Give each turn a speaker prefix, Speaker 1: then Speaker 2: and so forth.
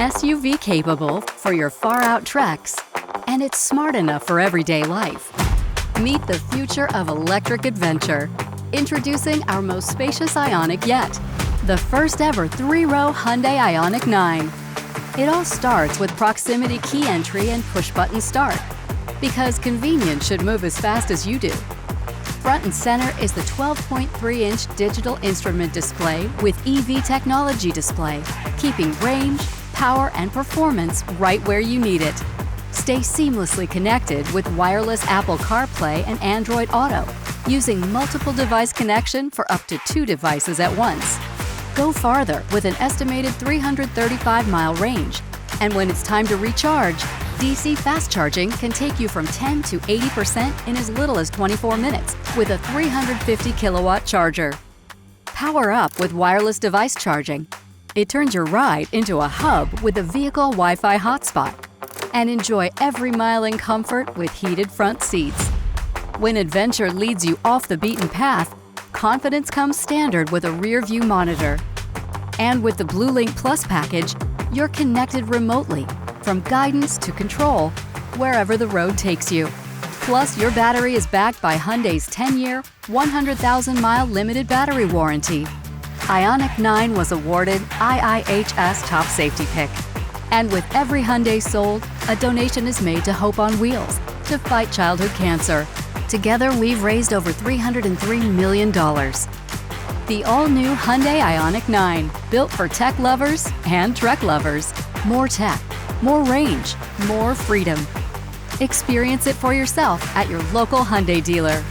Speaker 1: SUV capable for your far-out treks, and it's smart enough for everyday life. Meet the future of electric adventure. Introducing our most spacious IONIQ yet, the first ever 3-row Hyundai IONIQ 9. It all starts with proximity key entry and push-button start, because convenience should move as fast as you do. Front and center is the 12.3-inch digital instrument display with EV technology display, keeping range, power, and performance right where you need it. Stay seamlessly connected with wireless Apple CarPlay and Android Auto, using multiple device connection for up to 2 devices at once. Go farther with an estimated 335-mile range. And when it's time to recharge, DC fast charging can take you from 10 to 80% in as little as 24 minutes with a 350-kilowatt charger. Power up with wireless device charging. It turns your ride into a hub with a vehicle Wi-Fi hotspot. And enjoy every mile in comfort with heated front seats. When adventure leads you off the beaten path, confidence comes standard with a rear-view monitor. And with the BlueLink Plus package, you're connected remotely, from guidance to control, wherever the road takes you. Plus, your battery is backed by Hyundai's 10-year, 100,000-mile limited battery warranty. IONIQ 9 was awarded IIHS Top Safety Pick. And with every Hyundai sold, a donation is made to Hope on Wheels to fight childhood cancer. Together, we've raised over $303 million. The all-new Hyundai IONIQ 9, built for tech lovers and trek lovers. More tech, more range, more freedom. Experience it for yourself at your local Hyundai dealer.